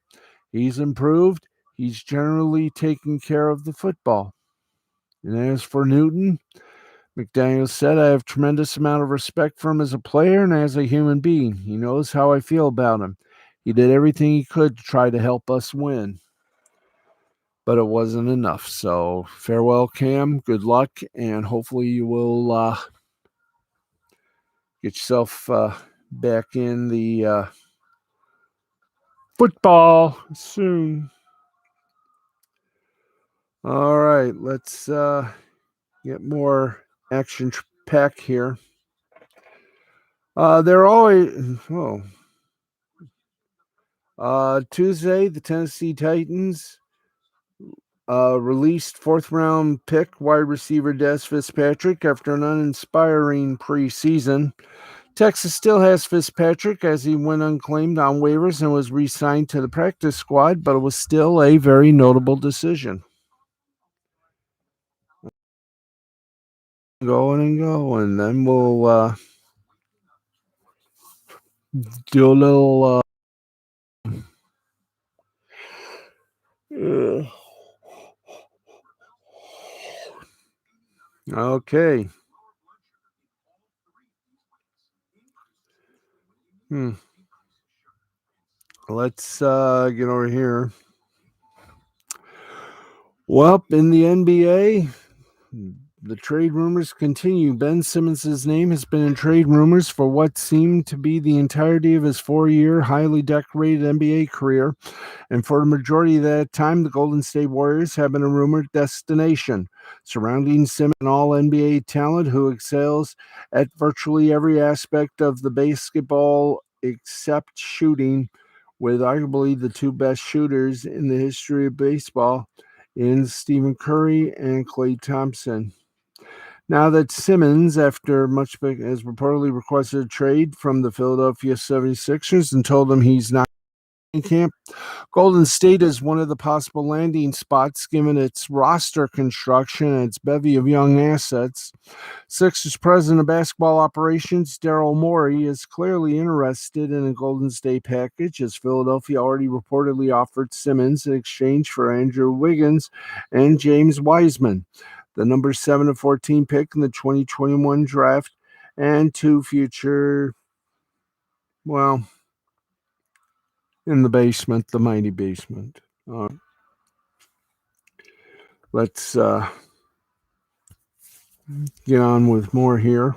He's improved. He's generally taken care of the football." And as for Newton, McDaniels said, "I have tremendous amount of respect for him as a player and as a human being. He knows how I feel about him. He did everything he could to try to help us win, but it wasn't enough. So farewell, Cam. Good luck, and hopefully you will get yourself back in the football soon." All right, let's get more action pack here. They're always Tuesday, the Tennessee Titans released fourth-round pick wide receiver Des Fitzpatrick after an uninspiring preseason. Texas still has Fitzpatrick as he went unclaimed on waivers and was re-signed to the practice squad, but it was still a very notable decision. Going, then we'll do a little okay. Let's get over here. Well, in the NBA, the trade rumors continue. Ben Simmons' name has been in trade rumors for what seemed to be the entirety of his 4-year, highly decorated NBA career. And for the majority of that time, the Golden State Warriors have been a rumored destination, surrounding Simmons, an all-NBA talent who excels at virtually every aspect of the basketball except shooting, with arguably the two best shooters in the history of baseball in Stephen Curry and Klay Thompson. Now that Simmons, after much has reportedly requested a trade from the Philadelphia 76ers and told them he's not in camp, Golden State is one of the possible landing spots given its roster construction and its bevy of young assets. Sixers president of basketball operations, Daryl Morey, is clearly interested in a Golden State package, as Philadelphia already reportedly offered Simmons in exchange for Andrew Wiggins and James Wiseman, the number 7 to 14 pick in the 2021 draft, and 2 future, in the basement, the mighty basement. Let's get on with more here.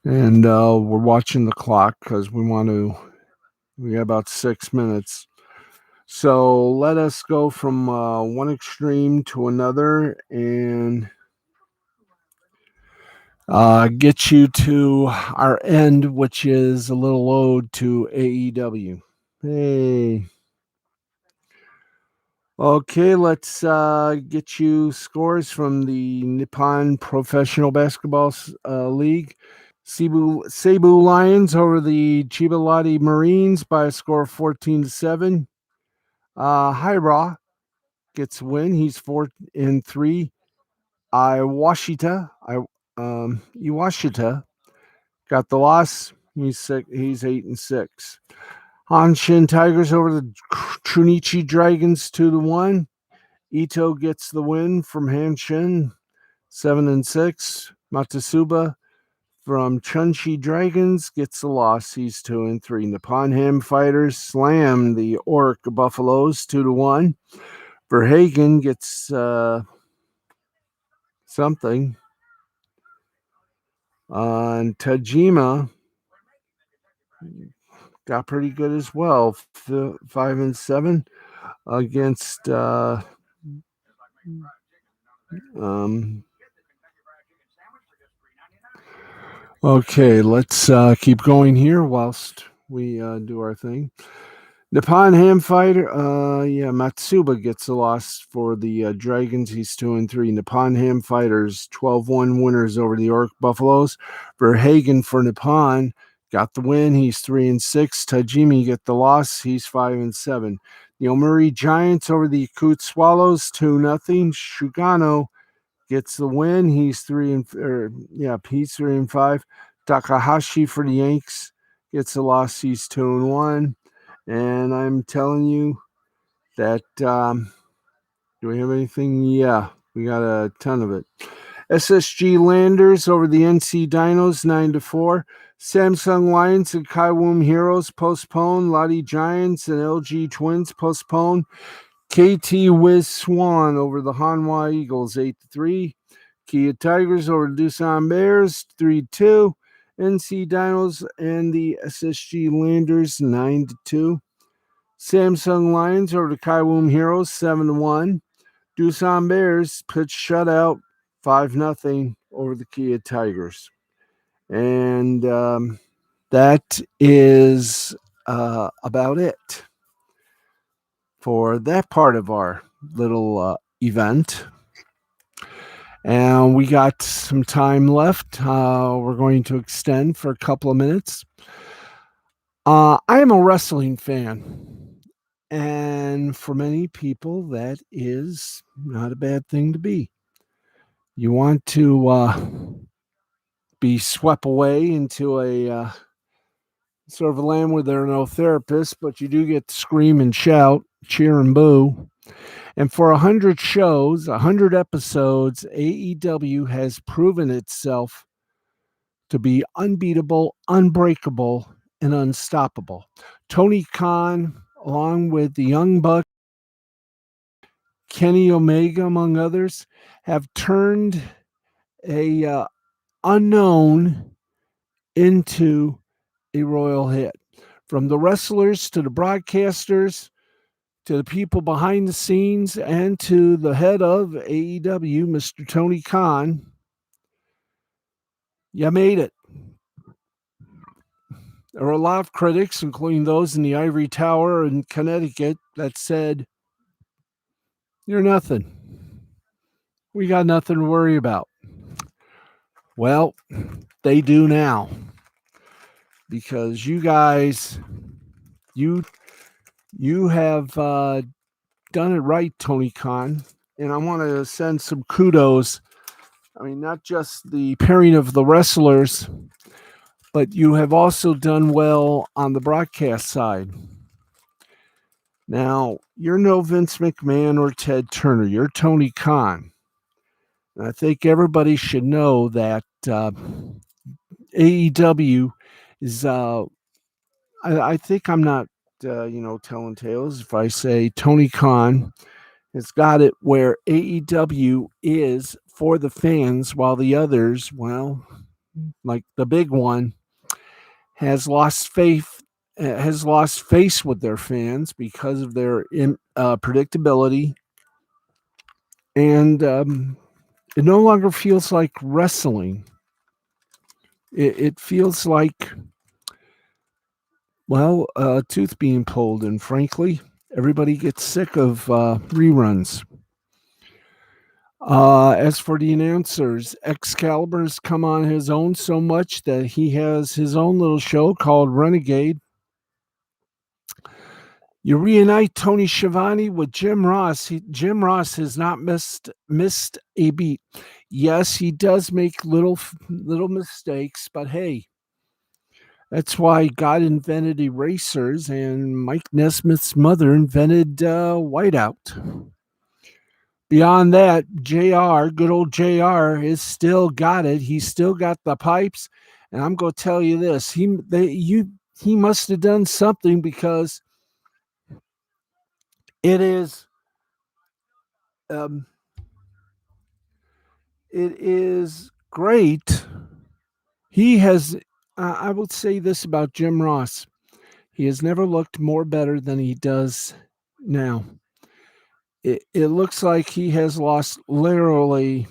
And we're watching the clock because we got about 6 minutes. So let us go from one extreme to another and get you to our end, which is a little ode to AEW. Hey. Okay, let's get you scores from the Nippon Professional Basketball League. Cebu Lions over the Chiba Marines by a score of 14-7. Hyra gets a win. He's 4-3. Iwashita got the loss. He's 8-6. Hanshin Tigers over the Trunichi Dragons 2-1. Ito gets the win from Hanshin 7-6. Matsuba from Chunchi Dragons gets the loss. He's 2-3. Nippon Ham Fighters slam the Orc Buffaloes 2-1. Verhagen gets something. And Tajima got pretty good as well. 5-7 against um, okay, let's keep going here whilst we do our thing. Nippon Ham Fighter, Matsuba gets the loss for the Dragons. He's 2-3. Nippon Ham Fighters 12-1 winners over the York Buffaloes. Verhagen for Nippon got the win. He's 3-6. Tajimi get the loss. He's 5-7. The Omuri Giants over the Yakut Swallows 2-0. Shugano gets the win. He's 3-5. Takahashi for the Yanks gets the loss. He's 2-1. And I'm telling you that, do we have anything? Yeah, we got a ton of it. SSG Landers over the NC Dinos 9-4. Samsung Lions and Kaiwoom Heroes postponed. Lottie Giants and LG Twins postponed. KT Wiz Swan over the Hanwha Eagles 8-3. Kia Tigers over the Doosan Bears 3-2. NC Dinos and the SSG Landers 9-2. Samsung Lions over the Kaiwoom Heroes 7-1. Doosan Bears pitch shutout 5-0 over the Kia Tigers. And that is about it for that part of our little event. And we got some time left. We're going to extend for a couple of minutes. I am a wrestling fan. And for many people, that is not a bad thing to be. You want to be swept away into a sort of a land where there are no therapists, but you do get to scream and shout, cheer and boo. And for 100 shows, 100 episodes, AEW has proven itself to be unbeatable, unbreakable, and unstoppable. Tony Khan, along with the Young Bucks, Kenny Omega, among others, have turned a unknown into a royal hit. From the wrestlers to the broadcasters to the people behind the scenes and to the head of AEW, Mr. Tony Khan, you made it. There were a lot of critics, including those in the Ivory Tower in Connecticut, that said, "You're nothing. We got nothing to worry about." Well, they do now, because you guys, you have done it right, Tony Khan, and I want to send some kudos. I mean, not just the pairing of the wrestlers, but you have also done well on the broadcast side. Now, you're no Vince McMahon or Ted Turner. You're Tony Khan. And I think everybody should know that AEW is, I think I'm not, telling tales if I say Tony Khan has got it where AEW is for the fans, while the others, well, like the big one, has lost faith, has lost face with their fans because of their predictability, and it no longer feels like wrestling. It feels like, well, a tooth being pulled, and frankly, everybody gets sick of reruns. As for the announcers, Excalibur's come on his own so much that he has his own little show called Renegade. You reunite Tony Schiavone with Jim Ross. Jim Ross has not missed a beat. Yes, he does make little mistakes, but hey, that's why God invented erasers and Mike Nesmith's mother invented whiteout. Beyond that, JR, good old JR, is still got it. He's still got the pipes. And I'm going to tell you this. He must have done something, because it is great. He has, I would say this about Jim Ross. He has never looked more better than he does now. It looks like he has lost literally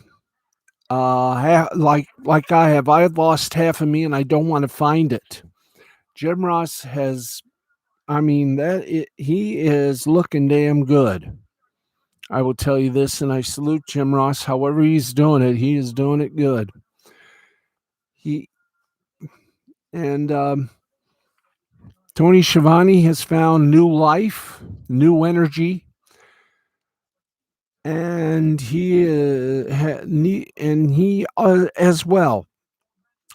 like I have. I have lost half of me, and I don't want to find it. Jim Ross has. I mean he is looking damn good. I will tell you this, and I salute Jim Ross. However he's doing it, he is doing it good. He and Tony Schiavone has found new life, new energy, and he as well.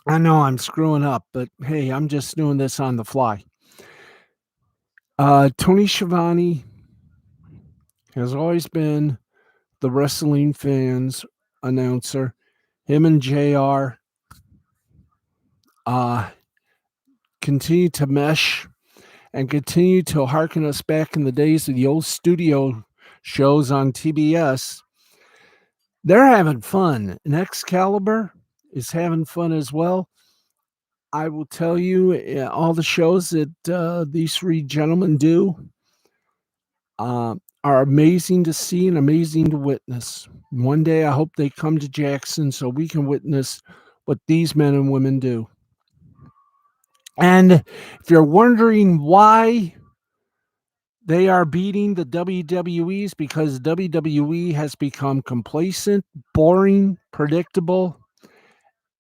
I know I'm screwing up, but hey, I'm just doing this on the fly. Tony Schiavone has always been the wrestling fans announcer. Him and JR continue to mesh and continue to hearken us back in the days of the old studio shows on TBS. They're having fun. And Excalibur is having fun as well. I will tell you, all the shows that these three gentlemen do are amazing to see and amazing to witness. One day I hope they come to Jackson so we can witness what these men and women do. And if you're wondering why they are beating the WWEs, because WWE has become complacent, boring, predictable,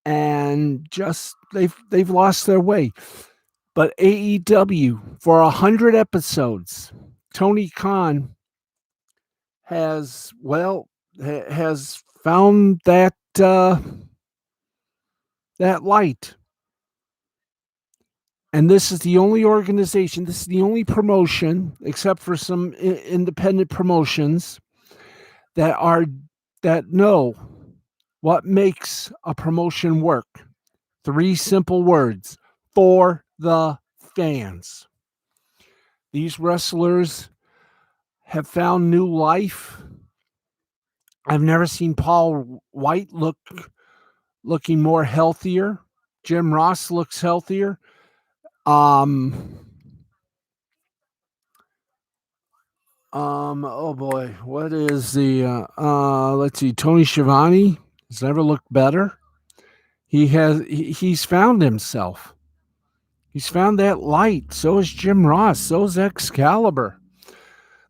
and just they've lost their way. But AEW, for 100 episodes, Tony Khan has found that light. And this is the only organization, this is the only promotion, except for some independent promotions, that know what makes a promotion work. 3 simple words: for the fans. These wrestlers have found new life. I've never seen Paul White looking more healthier. Jim Ross looks healthier. Oh boy, what is the let's see, Tony Schiavone has never looked better. He's found himself. He's found that light. So is Jim Ross. So is Excalibur.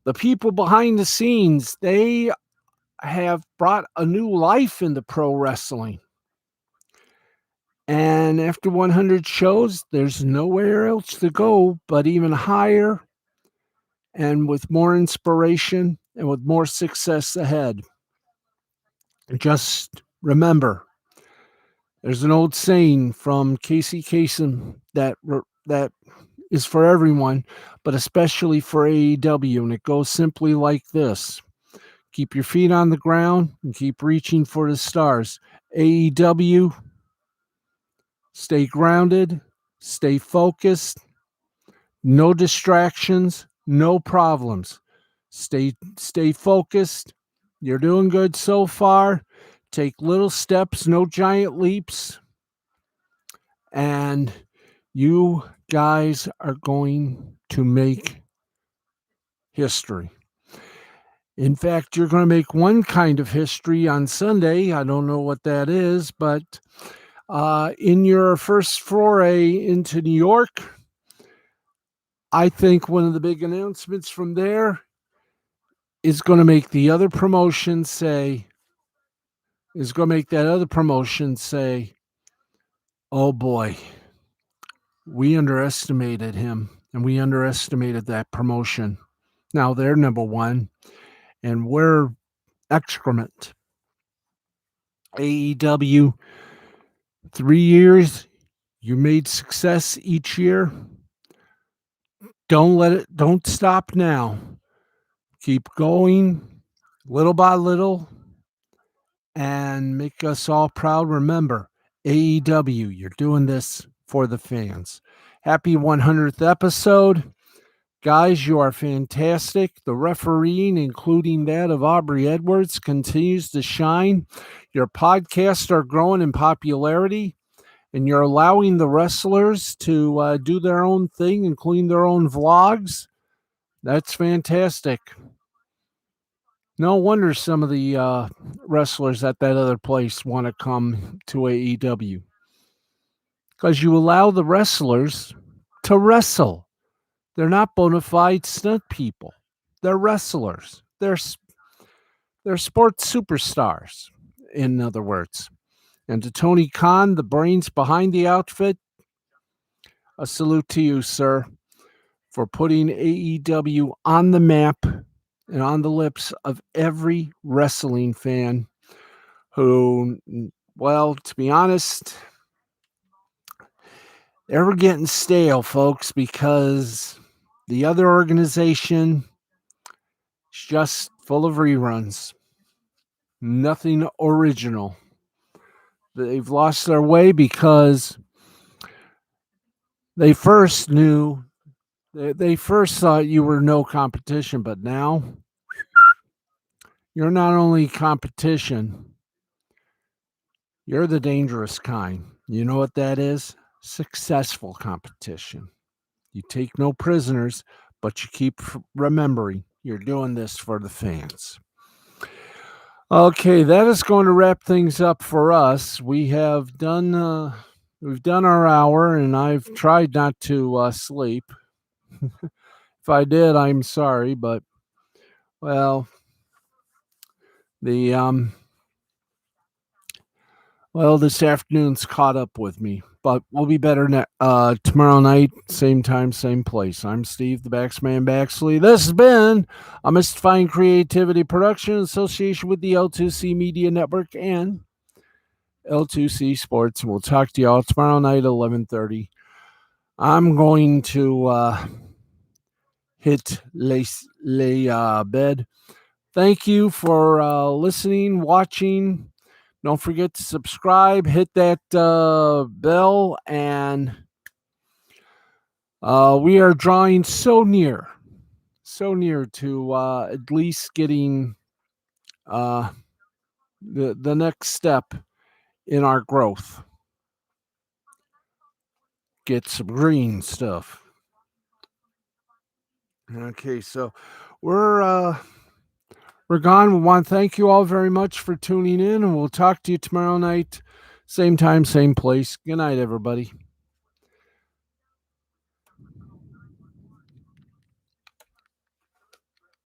The people behind the scenes, they have brought a new life into pro wrestling. And after 100 shows, there's nowhere else to go but even higher and with more inspiration and with more success ahead. Just remember, there's an old saying from Casey Kasem that is for everyone, but especially for AEW, and it goes simply like this: keep your feet on the ground and keep reaching for the stars. AEW, stay grounded, stay focused, no distractions, no problems. Stay focused. You're doing good so far. Take little steps, no giant leaps. And you guys are going to make history. In fact, you're going to make one kind of history on Sunday. I don't know what that is, but in your first foray into New York, I think one of the big announcements from there is going to make the other promotion say, oh boy, we underestimated him and we underestimated that promotion. Now they're number one and we're excrement. AEW, 3 years, you made success each year. Don't stop now. Keep going little by little and make us all proud. Remember, AEW, you're doing this for the fans. Happy 100th episode. Guys, you are fantastic. The refereeing, including that of Aubrey Edwards, continues to shine. Your podcasts are growing in popularity. and you're allowing the wrestlers to do their own thing, including their own vlogs, that's fantastic. No wonder some of the wrestlers at that other place want to come to AEW, because you allow the wrestlers to wrestle. They're not bona fide stunt people. They're wrestlers. They're sports superstars, in other words. And to Tony Khan, the brains behind the outfit, a salute to you, sir, for putting AEW on the map and on the lips of every wrestling fan who, well, to be honest, they were getting stale, folks, because the other organization is just full of reruns. Nothing original. They've lost their way because they first knew, they first thought you were no competition, but now you're not only competition, you're the dangerous kind. You know what that is? Successful competition. You take no prisoners, but you keep remembering you're doing this for the fans. Okay, that is going to wrap things up for us. We've done our hour, and I've tried not to sleep. If I did, I'm sorry, but well, this afternoon's caught up with me, but we'll be better tomorrow night, same time, same place. I'm Steve, the Baxman Baxley. This has been a Mystifying Creativity production in association with the L2C Media Network and L2C Sports. And we'll talk to y'all tomorrow night at 11:30. I'm going to hit bed. Thank you for listening, watching. Don't forget to subscribe, hit that bell, and we are drawing so near to at least getting the next step in our growth. Get some green stuff. Okay, so we're gone. We want to thank you all very much for tuning in, and we'll talk to you tomorrow night, same time, same place. Good night, everybody.